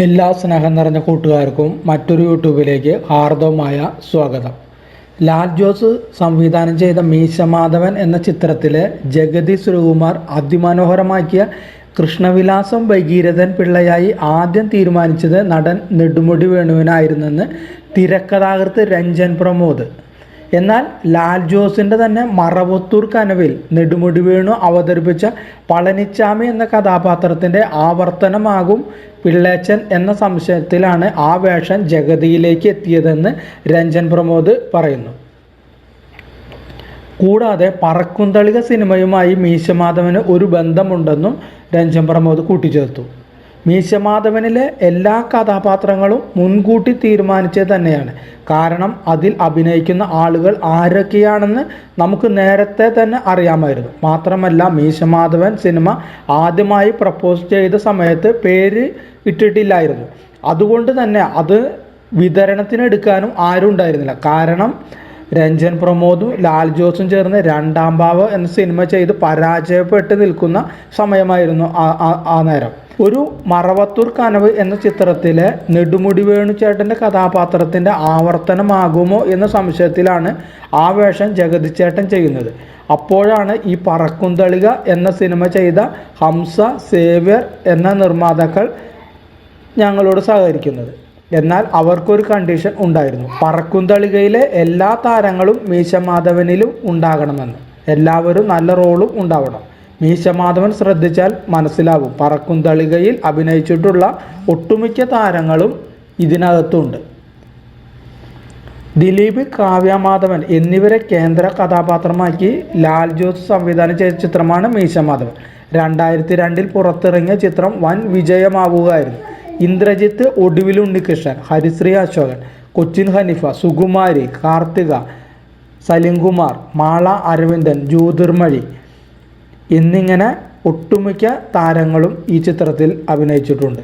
എല്ലാ സ്നേഹം നിറഞ്ഞ കൂട്ടുകാർക്കും മറ്റൊരു യൂട്യൂബിലേക്ക് ഹാർദവമായ സ്വാഗതം. ലാൽ ജോസ് സംവിധാനം ചെയ്ത മീശമാധവൻ എന്ന ചിത്രത്തിലെ ജഗതി ശ്രീകുമാർ അതിമനോഹരമാക്കിയ കൃഷ്ണവിലാസം ഭഗീരഥൻ പിള്ളയായി ആദ്യം തീരുമാനിച്ചത് നടൻ നെടുമുടി വേണുവിനായിരുന്നെന്ന് തിരക്കഥാകൃത്ത് രഞ്ജൻ പ്രമോദ്. എന്നാൽ ലാൽ ജോസിൻ്റെ തന്നെ മറവത്തൂർ കനവിൽ നെടുമുടി വേണു അവതരിപ്പിച്ച പളനിച്ചാമി എന്ന കഥാപാത്രത്തിൻ്റെ ആവർത്തനമാകും പിള്ളേച്ചൻ എന്ന സംശയത്തിലാണ് ആ വേഷം ജഗതിയിലേക്ക് എത്തിയതെന്ന് രഞ്ജൻ പ്രമോദ് പറയുന്നു. കൂടാതെ പറക്കുംതളിക സിനിമയുമായി മീശമാധവന് ഒരു ബന്ധമുണ്ടെന്നും രഞ്ജൻ പ്രമോദ് കൂട്ടിച്ചേർത്തു. മീശമാധവനിലെ എല്ലാ കഥാപാത്രങ്ങളും മുൻകൂട്ടി തീരുമാനിച്ചത് തന്നെയാണ്. കാരണം അതിൽ അഭിനയിക്കുന്ന ആളുകൾ ആരൊക്കെയാണെന്ന് നമുക്ക് നേരത്തെ തന്നെ അറിയാമായിരുന്നു. മാത്രമല്ല, മീശമാധവൻ സിനിമ ആദ്യമായി പ്രപ്പോസ് ചെയ്ത സമയത്ത് പേര് ഇട്ടിട്ടില്ലായിരുന്നു. അതുകൊണ്ട് തന്നെ അത് വിതരണത്തിനെടുക്കാനും ആരും ഉണ്ടായിരുന്നില്ല. കാരണം രഞ്ജൻ പ്രമോദും ലാൽ ജോസും ചേർന്ന് രണ്ടാം ഭാവം എന്ന സിനിമ ചെയ്ത് പരാജയപ്പെട്ട് നിൽക്കുന്ന സമയമായിരുന്നു ആ നേരം. ഒരു മറവത്തൂർ കനവ് എന്ന ചിത്രത്തിലെ നെടുമുടി വേണു ചേട്ടൻ്റെ കഥാപാത്രത്തിൻ്റെ ആവർത്തനമാകുമോ എന്ന സംശയത്തിലാണ് ആ വേഷം ജഗതി ചേട്ടൻ ചെയ്യുന്നത്. അപ്പോഴാണ് ഈ പറക്കുംതളിക എന്ന സിനിമ ചെയ്ത ഹംസ, സേവ്യർ എന്ന നിർമ്മാതാക്കൾ ഞങ്ങളോട് സഹകരിക്കുന്നത്. എന്നാൽ അവർക്കൊരു കണ്ടീഷൻ ഉണ്ടായിരുന്നു. പറക്കുംതളികയിലെ എല്ലാ താരങ്ങളും മീശമാധവനിലും ഉണ്ടാകണമെന്ന്. എല്ലാവരും നല്ല റോളും ഉണ്ടാവണം. മീശമാധവൻ ശ്രദ്ധിച്ചാൽ മനസ്സിലാവും, പറക്കുംതളികയിൽ അഭിനയിച്ചിട്ടുള്ള ഒട്ടുമിക്ക താരങ്ങളും ഇതിനകത്തുണ്ട്. ദിലീപ്, കാവ്യമാധവൻ എന്നിവരെ കേന്ദ്ര കഥാപാത്രമാക്കി ലാൽ ജോസ് സംവിധാനം ചെയ്ത ചിത്രമാണ് മീശമാധവൻ. 2002 പുറത്തിറങ്ങിയ ചിത്രം വൻ വിജയമാവുകയായിരുന്നു. ഇന്ദ്രജിത്ത്, ഒടുവിൽ ഉണ്ണികൃഷ്ണൻ, ഹരിശ്രീ അശോകൻ, കൊച്ചിൻ ഹനീഫ, സുകുമാരി, കാർത്തിക, സലിംകുമാർ, മാള അരവിന്ദൻ, ജ്യോതിർമഴി എന്നിങ്ങനെ ഒട്ടുമിക്ക താരങ്ങളും ഈ ചിത്രത്തിൽ അഭിനയിച്ചിട്ടുണ്ട്.